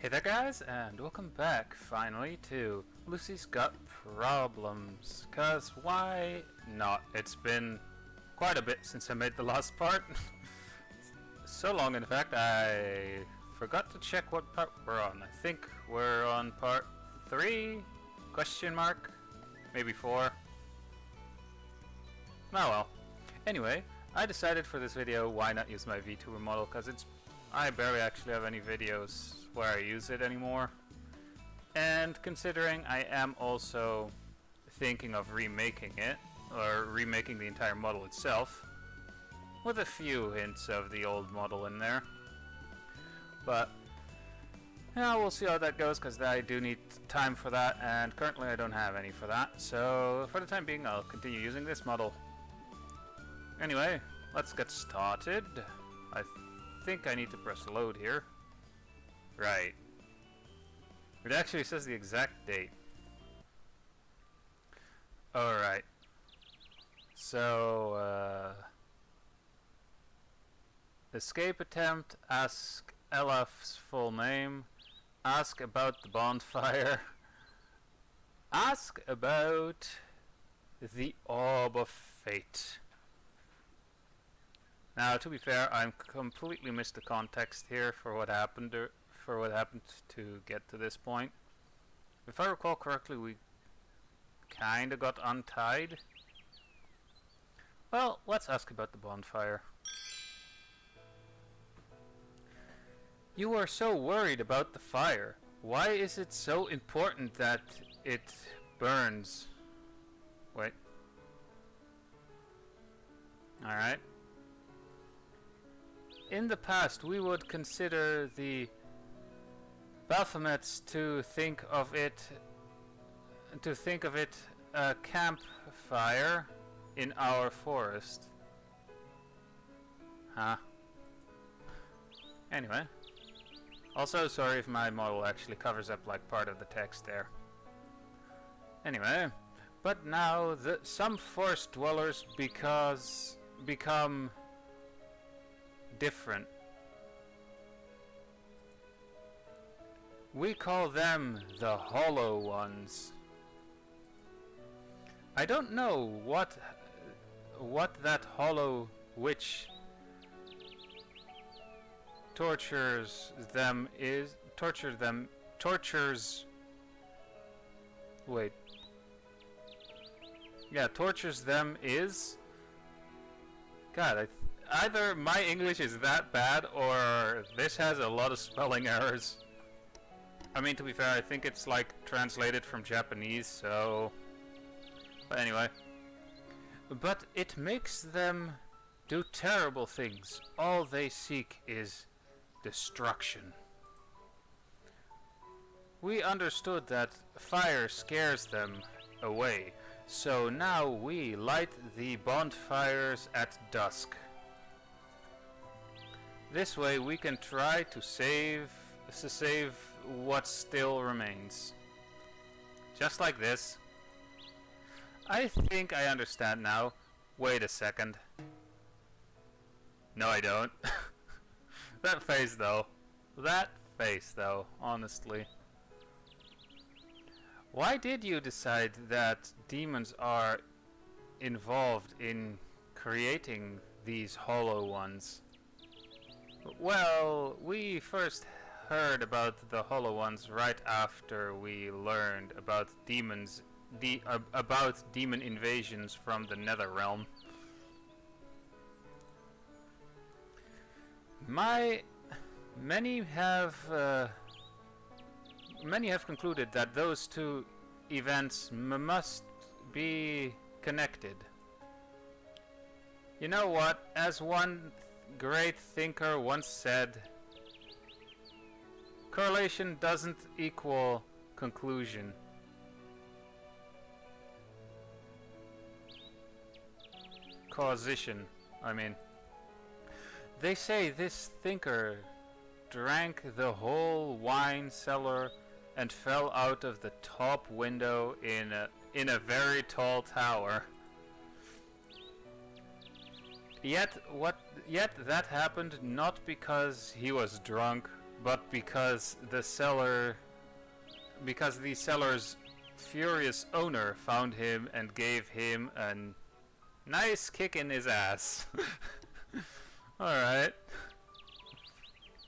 Hey there guys, and welcome back finally to Lucy's Got Problems, cause why not? It's been quite a bit since I made the last part. So long in fact I forgot to check what part we're on. I think we're on part 3? Question mark? Maybe 4? Oh well. Anyway, I decided for this video why not use my VTuber model, cause I barely actually have any videos where I use it anymore, and considering I am also thinking of remaking it, or remaking the entire model itself, with a few hints of the old model in there. But yeah, we'll see how that goes, because I do need time for that, and currently I don't have any for that, so for the time being I'll continue using this model. Anyway, let's get started. I think I need to press load here. Right. It actually says the exact date. Alright. So, escape attempt, ask Elaf's full name, ask about the bonfire, ask about the Orb of Fate. Now, to be fair, I completely missed the context here for what happened to get to this point. If I recall correctly, we kinda got untied. Well, let's ask about the bonfire. You are so worried about the fire. Why is it so important that it burns? Wait. Alright. In the past, we would consider the Baphomets to think of it a campfire in our forest. Huh. Anyway. Also, sorry if my model actually covers up like part of the text there. Anyway, but now some forest dwellers become different. We call them the Hollow Ones. I don't know what that Hollow Witch tortures them. Wait. Yeah, tortures them is. God, either my English is that bad or this has a lot of spelling errors. I mean, to be fair, I think it's like translated from Japanese, so... But anyway. But it makes them do terrible things. All they seek is destruction. We understood that fire scares them away, so now we light the bonfires at dusk. This way we can try to save what still remains. Just like this. I think I understand now. Wait a second. No, I don't. That face though. That face though, honestly. Why did you decide that demons are involved in creating these Hollow Ones? Well, we first heard about the Hollow Ones right after we learned about about demon invasions from the Netherrealm. Many have concluded that those two events must be connected. You know what? As one great thinker once said, correlation doesn't equal conclusion. Causation, I mean. They say this thinker drank the whole wine cellar and fell out of the top window in a very tall tower. Yet that happened not because he was drunk, but because the seller's furious owner found him and gave him a nice kick in his ass. Alright.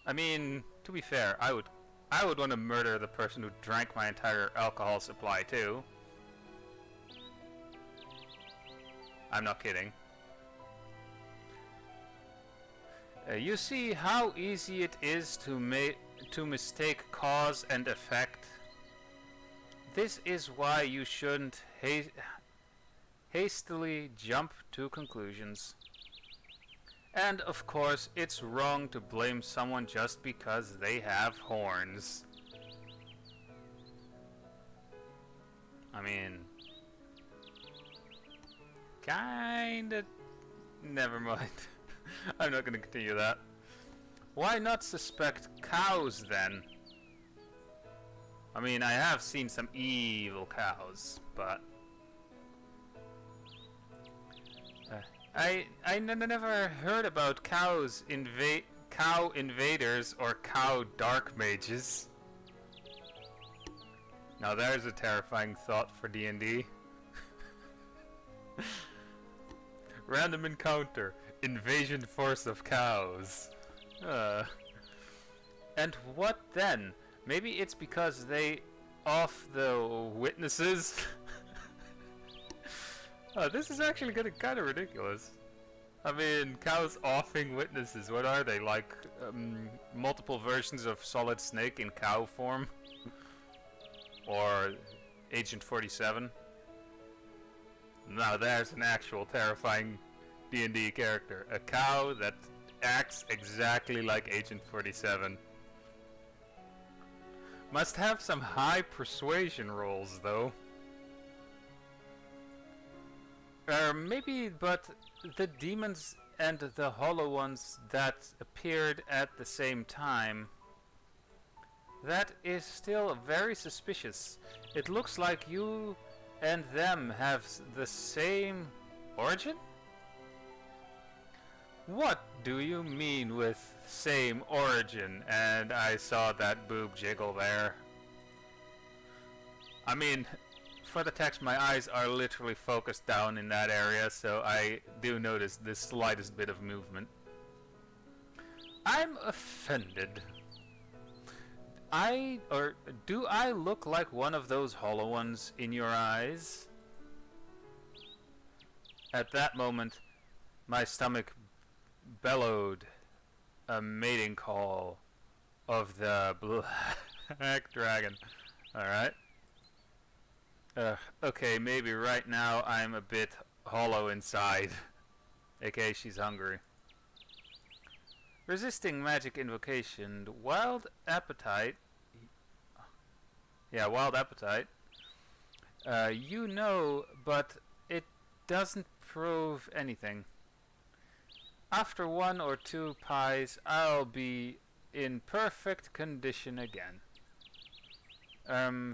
I mean, to be fair, I would want to murder the person who drank my entire alcohol supply too. I'm not kidding. You see how easy it is to mistake cause and effect? This is why you shouldn't hastily jump to conclusions. And of course, it's wrong to blame someone just because they have horns. I mean, kinda... Never mind. I'm not gonna continue that. Why not suspect cows then? I mean, I have seen some evil cows, but... I never heard about cow invaders or cow dark mages. Now there's a terrifying thought for D&D. Random encounter. Invasion force of cows. And what then? Maybe it's because they off the witnesses? Oh, this is actually getting kind of ridiculous. I mean, cows offing witnesses, what are they? Like, multiple versions of Solid Snake in cow form? Or Agent 47? Now there's an actual terrifying D&D character. A cow that acts exactly like Agent 47. Must have some high persuasion rolls, though. Maybe, but the demons and the hollow ones that appeared at the same time, that is still very suspicious. It looks like you and them have the same origin? What do you mean with same origin? And I saw that boob jiggle there. I mean, for the text, my eyes are literally focused down in that area, so I do notice the slightest bit of movement. I'm offended. Do I look like one of those hollow ones in your eyes? At that moment, my stomach bellowed a mating call of the black dragon. Alright. Okay, maybe right now I'm a bit hollow inside. AKA she's hungry. Resisting magic invocation. Wild appetite. Yeah, wild appetite. You know, but it doesn't prove anything. After 1 or 2 pies, I'll be in perfect condition again.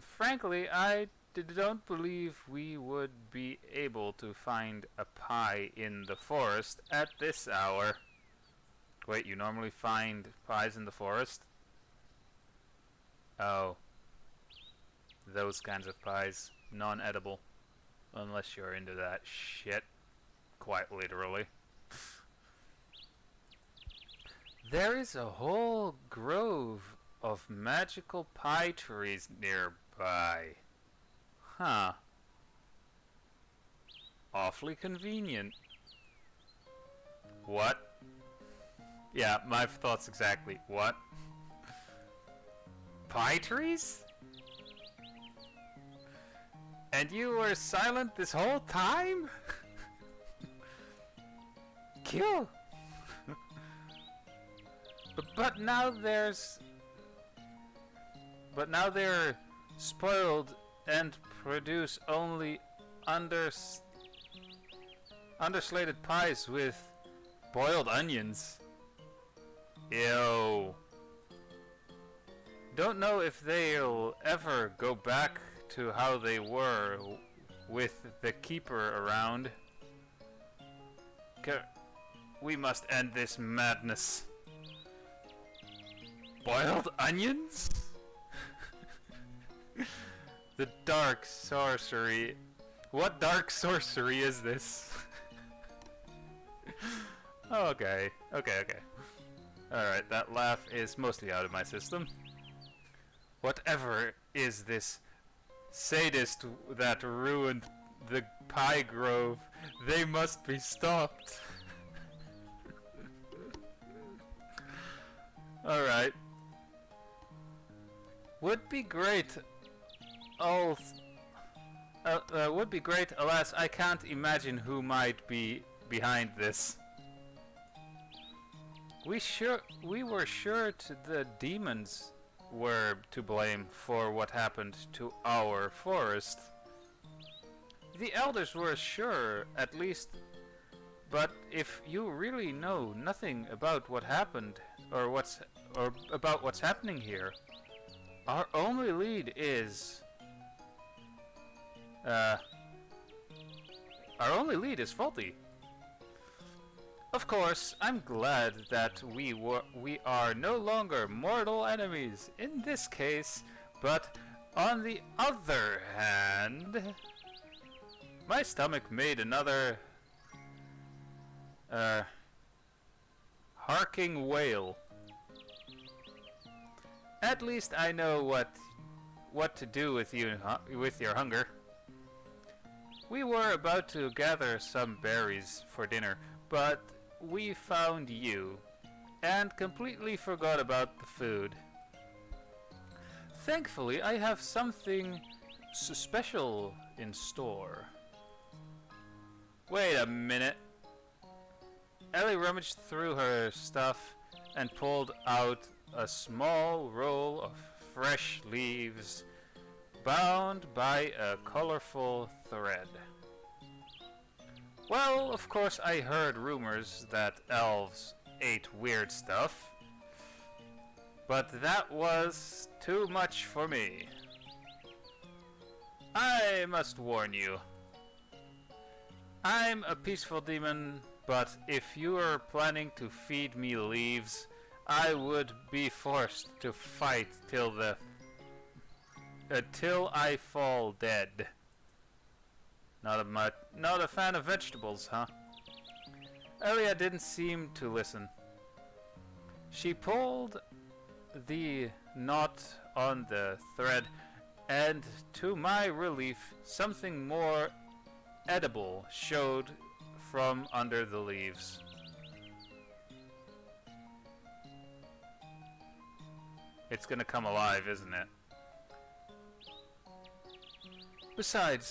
Frankly, I don't believe we would be able to find a pie in the forest at this hour. Wait, you normally find pies in the forest? Oh. Those kinds of pies. Non-edible. Unless you're into that shit. Quite literally. There is a whole grove of magical pie trees nearby. Huh. Awfully convenient. What? Yeah, my thoughts exactly. What? Pie trees? And you were silent this whole time? Kill! But now they're spoiled and produce only underslated pies with boiled onions. Ew. Don't know if they'll ever go back to how they were with the keeper around. We must end this madness. Boiled onions? The dark sorcery. What dark sorcery is this? Okay. Alright, that laugh is mostly out of my system. Whatever is this sadist that ruined the pie grove, they must be stopped. Alright. Would be great. Would be great, alas, I can't imagine who might be behind this. We were sure the demons were to blame for what happened to our forest. The elders were sure, at least, but if you really know nothing about what happened, or about what's happening here, our only lead is faulty. Of course, I'm glad that we are no longer mortal enemies in this case, but on the other hand, my stomach made another harking wail. At least I know what to do with with your hunger. We were about to gather some berries for dinner, but we found you, and completely forgot about the food. Thankfully, I have something special in store. Wait a minute. Ellie rummaged through her stuff and pulled out a small roll of fresh leaves bound by a colorful thread. Well, of course I heard rumors that elves ate weird stuff, but that was too much for me. I must warn you. I'm a peaceful demon, but if you are planning to feed me leaves, I would be forced to fight till I fall dead. Not a fan of vegetables, huh? Elia didn't seem to listen. She pulled the knot on the thread, and to my relief, something more edible showed from under the leaves. It's gonna come alive, isn't it? Besides,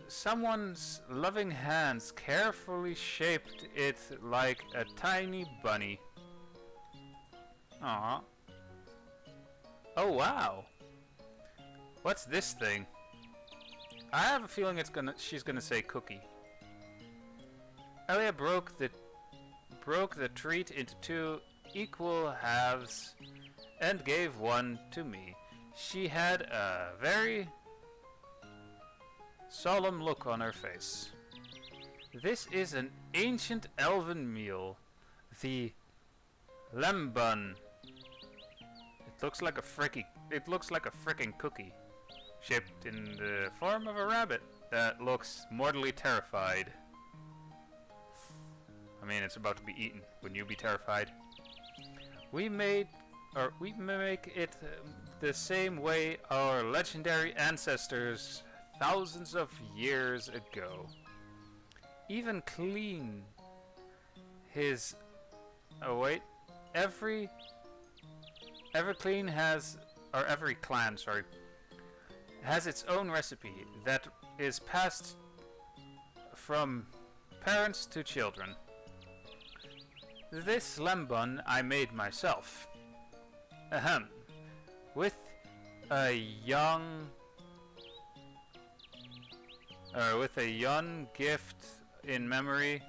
someone's loving hands carefully shaped it like a tiny bunny. Aww. Oh wow. What's this thing? I have a feeling she's gonna say cookie. Elia broke the treat into two equal halves and gave one to me. She had a very solemn look on her face. This is an ancient elven meal, the lembun. It looks like a frickin' cookie, shaped in the form of a rabbit that looks mortally terrified. I mean, it's about to be eaten. Wouldn't you be terrified? We make it the same way our legendary ancestors thousands of years ago. Even clean his... Oh wait. Every clan, sorry, has its own recipe that is passed from parents to children. This lembun I made myself. Ahem. With a young gift in memory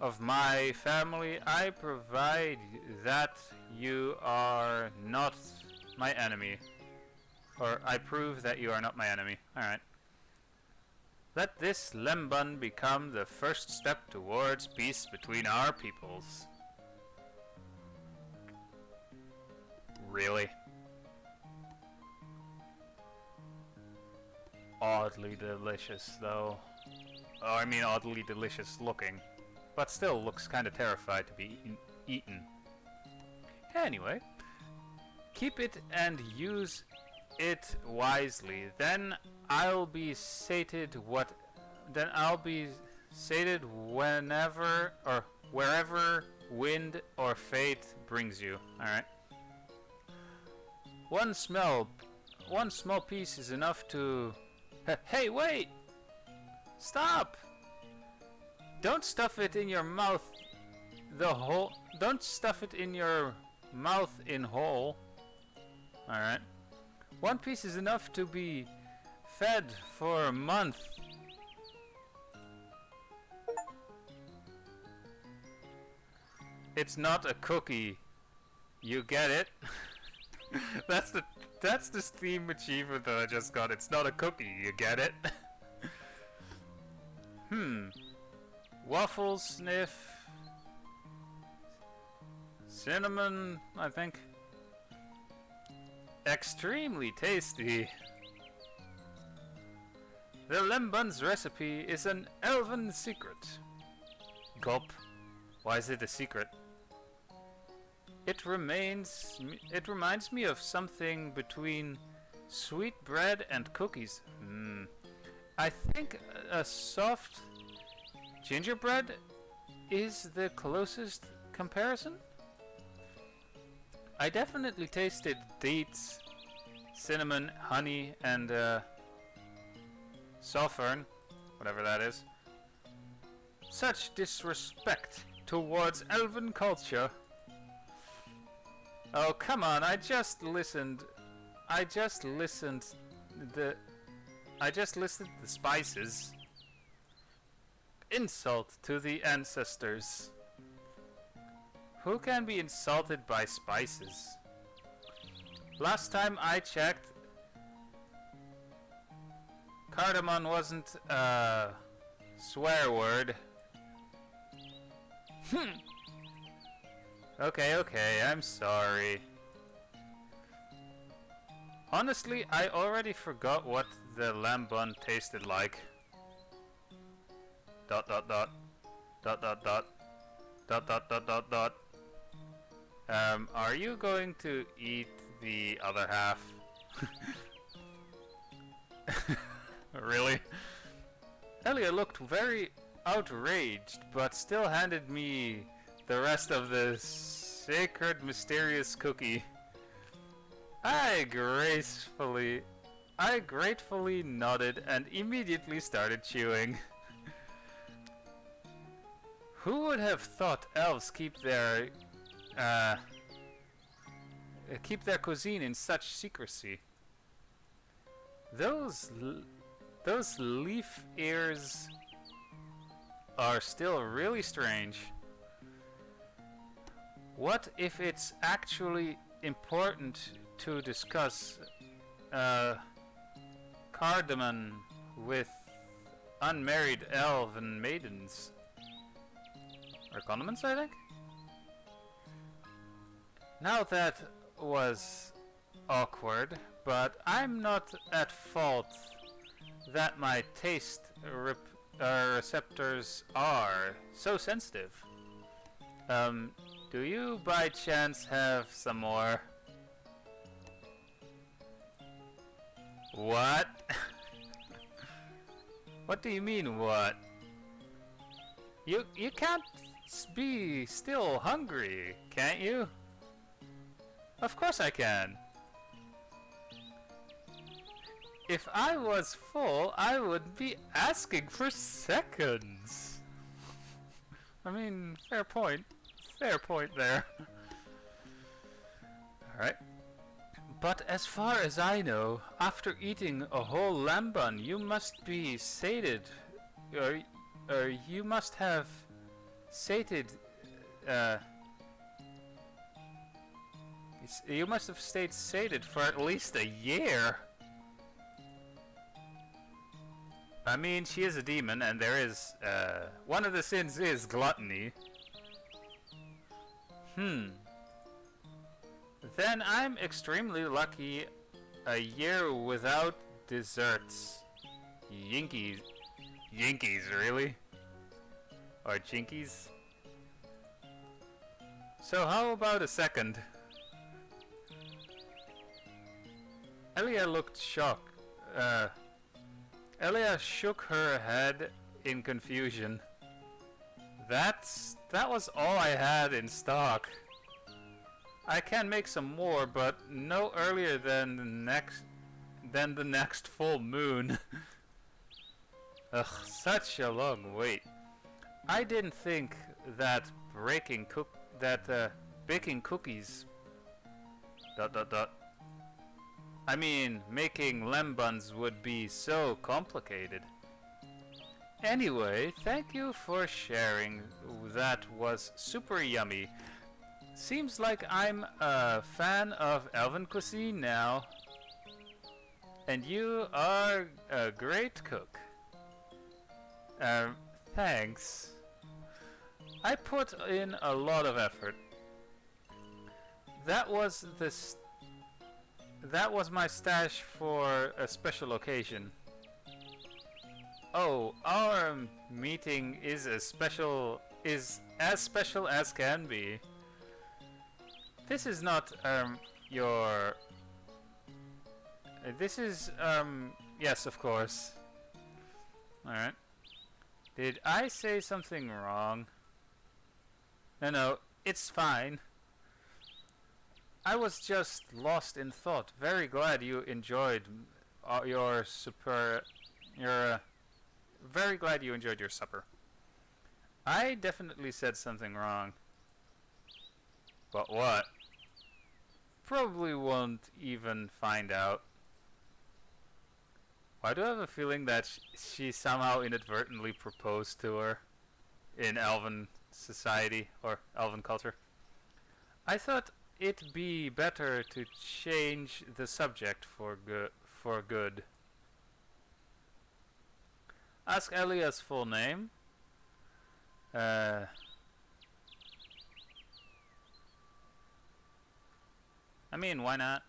of my family, I provide that you are not my enemy. Or I prove that you are not my enemy. Alright. Let this lembun become the first step towards peace between our peoples. Really? Oddly delicious, though. Oh, I mean oddly delicious looking. But still looks kind of terrified to be eaten. Anyway. Keep it and use it wisely. Then I'll be sated whenever or wherever wind or fate brings you. Alright. One small piece is enough to... Hey, wait! Stop! Don't stuff it in your mouth Don't stuff it in your mouth in whole. Alright. One piece is enough to be fed for a month. It's not a cookie. You get it? That's the Steam achievement that I just got. It's not a cookie. You get it? Waffle sniff. Cinnamon, I think. Extremely tasty. The Lembuns recipe is an elven secret. Gulp. Why is it a secret? It reminds me of something between sweet bread and cookies. I think a soft gingerbread is the closest comparison. I definitely tasted dates, cinnamon, honey, and saffron, whatever that is. Such disrespect towards elven culture. Oh, come on, I just listed the spices. Insult to the ancestors. Who can be insulted by spices? Last time I checked, cardamom wasn't a swear word. Okay, I'm sorry. Honestly, I already forgot what the lamb bun tasted like. ... Are you going to eat the other half? Really? Elia looked very outraged, but still handed me the rest of the sacred mysterious cookie. I gratefully nodded and immediately started chewing. Who would have thought elves keep their cuisine in such secrecy? Those leaf ears are still really strange. What if it's actually important to discuss cardamom with unmarried elven maidens? Or condiments, I think? Now that was awkward, but I'm not at fault that my taste receptors are so sensitive. Do you by chance have some more? What? What do you mean, what? You can't be still hungry, can't you? Of course I can. If I was full, I would be asking for seconds. I mean, fair point. Fair point there. Alright. But as far as I know, after eating a whole lamb bun, you must be sated. Or you must have sated. You must have stayed sated for at least a year. I mean, she is a demon, and there is, one of the sins is gluttony. Then I'm extremely lucky. A year without desserts. Yinkies. Yinkies, really? Or jinkies? So how about a second? Elia looked shocked. Elia shook her head in confusion. That was all I had in stock. I can make some more, but no earlier than the next full moon. Ugh, such a long wait. I didn't think that baking cookies. ... I mean, making lem buns would be so complicated. Anyway, thank you for sharing. That was super yummy. Seems like I'm a fan of elven cuisine now. And you are a great cook. Thanks. I put in a lot of effort. That was my stash for a special occasion. Oh, our meeting is as special as can be. This is not your... This is yes, of course. Alright. Did I say something wrong? No, it's fine. I was just lost in thought. Very glad you enjoyed very glad you enjoyed your supper. I definitely said something wrong. But what? Probably won't even find out. Why do I have a feeling that she somehow inadvertently proposed to her in elven society or elven culture? I thought it'd be better to change the subject for good. Ask Elia's full name. I mean, why not?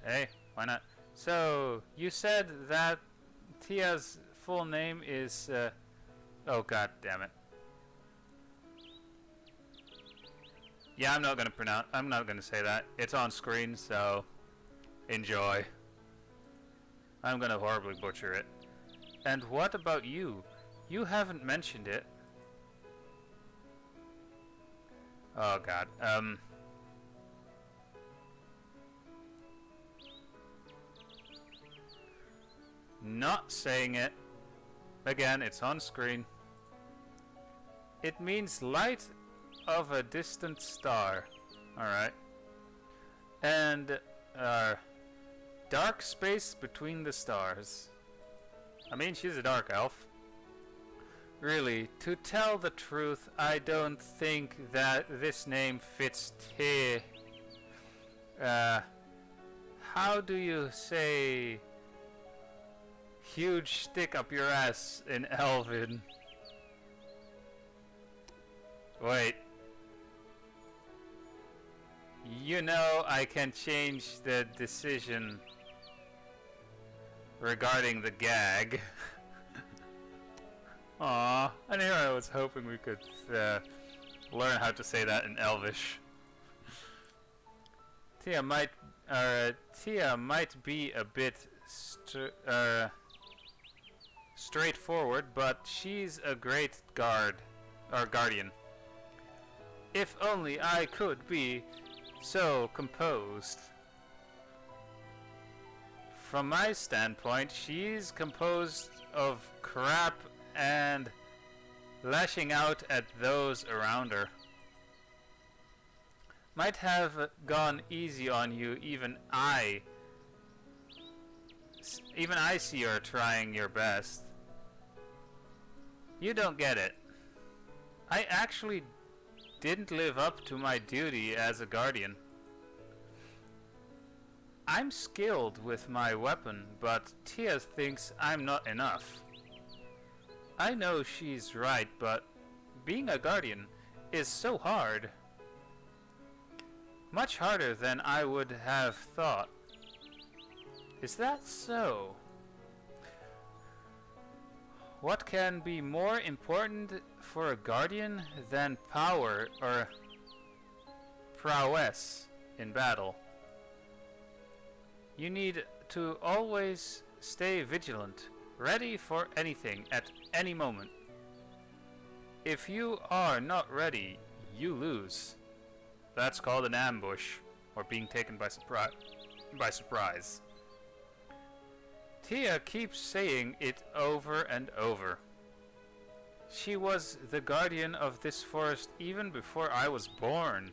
Hey, why not? So, you said that Tia's full name is, oh god damn it. Yeah, I'm not gonna say that. It's on screen, so enjoy. I'm gonna horribly butcher it. And what about you? You haven't mentioned it. Oh god, not saying it. Again, it's on screen. It means light of a distant star. Alright. And, dark space between the stars. I mean, she's a dark elf. Really, to tell the truth, I don't think that this name fits T. How do you say huge stick up your ass in Elven? Wait. You know I can change the decision regarding the gag. Aww, and here I was hoping we could learn how to say that in Elvish. Tia might be a bit straightforward, but she's a great guardian. If only I could be so composed. From my standpoint, she's composed of crap and lashing out at those around her. Might have gone easy on you, even I see her trying your best. You don't get it. I actually didn't live up to my duty as a guardian. I'm skilled with my weapon, but Tia thinks I'm not enough. I know she's right, but being a guardian is so hard. Much harder than I would have thought. Is that so? What can be more important for a guardian than power or prowess in battle? You need to always stay vigilant, ready for anything at any moment. If you are not ready, you lose. That's called an ambush, or being taken by surprise. Tia keeps saying it over and over. She was the guardian of this forest even before I was born.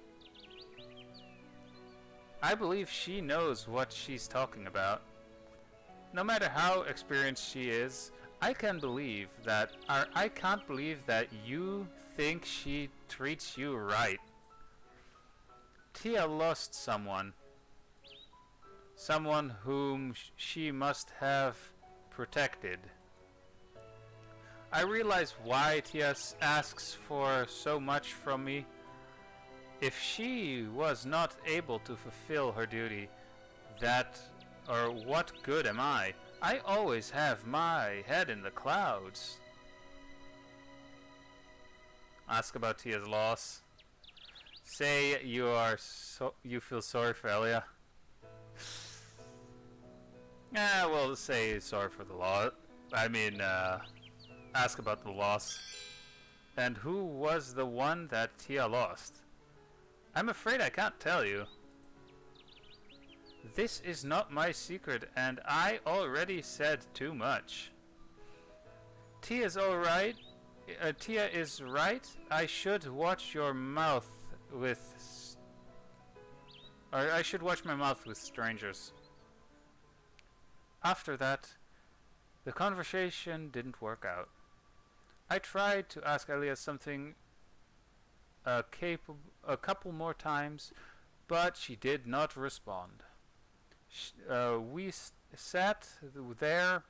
I believe she knows what she's talking about. No matter how experienced she is, I can't believe that you think she treats you right. Tia lost someone. Someone whom she must have protected. I realize why Tia asks for so much from me. If she was not able to fulfill her duty, what good am I? I always have my head in the clouds. Ask about Tia's loss. Say you feel sorry for Elia. Well, say sorry for the loss. Ask about the loss. And who was the one that Tia lost? I'm afraid I can't tell you. This is not my secret, and I already said too much. Tia's alright. Tia is right. I should watch your mouth with... I should watch my mouth with strangers. After that, the conversation didn't work out. I tried to ask Elia something a couple more times, but she did not respond. We sat there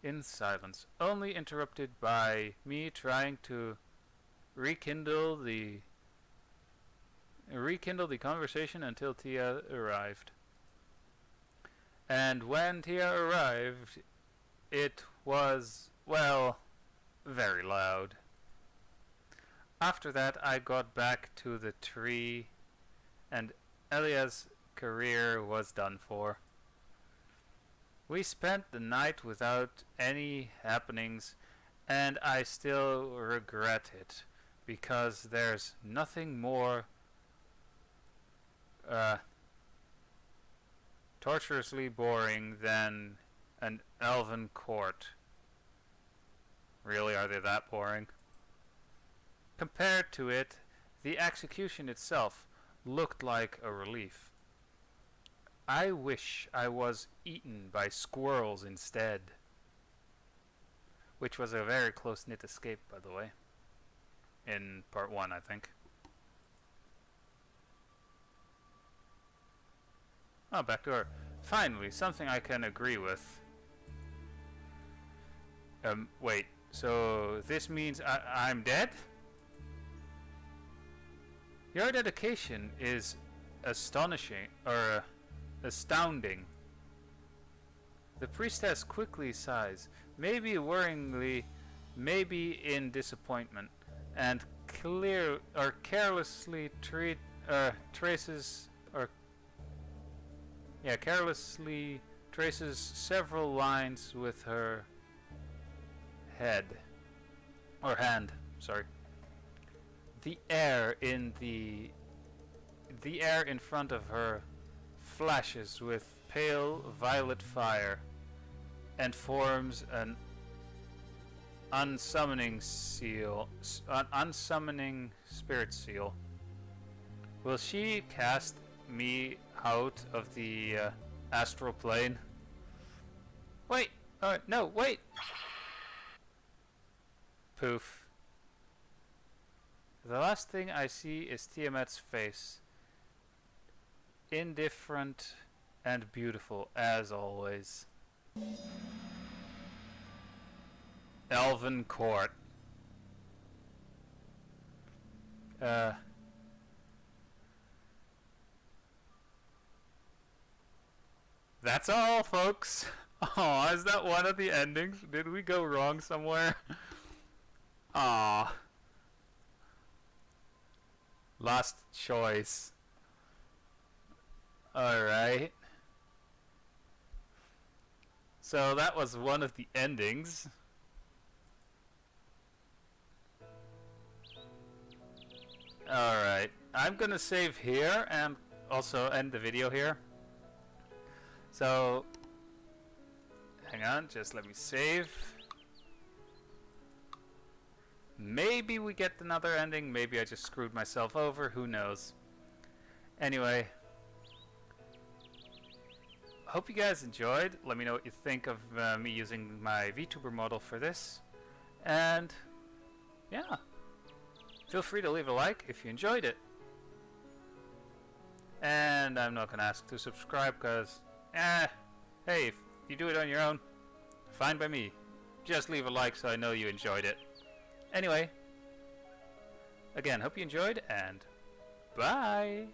in silence, only interrupted by me trying to rekindle the conversation until Tia arrived. And when Tia arrived, it was, well, very loud. After that, I got back to the tree, and Elia's career was done for. We spent the night without any happenings, and I still regret it, because there's nothing more torturously boring than an elven court. Really, are they that boring? Compared to it, the execution itself looked like a relief. I wish I was eaten by squirrels instead. Which was a very close-knit escape, by the way. In part 1, I think. Oh, back door. Finally, something I can agree with. Wait. So, this means I'm dead? Your dedication is astonishing, or astounding. The priestess quickly sighs, maybe worryingly, maybe in disappointment, and carelessly traces several lines with her hand. Sorry. The air in front of her flashes with pale violet fire and forms an unsummoning spirit seal. Will she cast me out of the astral plane? Wait! No, wait! Poof. The last thing I see is Tiamat's face. Indifferent and beautiful, as always. Elven Court. That's all, folks. Oh, is that one of the endings? Did we go wrong somewhere? Aw. Last choice. Alright. So that was one of the endings. Alright. I'm gonna save here and also end the video here. So, hang on, just let me save. Maybe we get another ending, maybe I just screwed myself over, who knows. Anyway, hope you guys enjoyed. Let me know what you think of me using my VTuber model for this. And, yeah. Feel free to leave a like if you enjoyed it. And I'm not gonna ask to subscribe because, hey, if you do it on your own, fine by me. Just leave a like so I know you enjoyed it. Anyway, again, hope you enjoyed, and bye!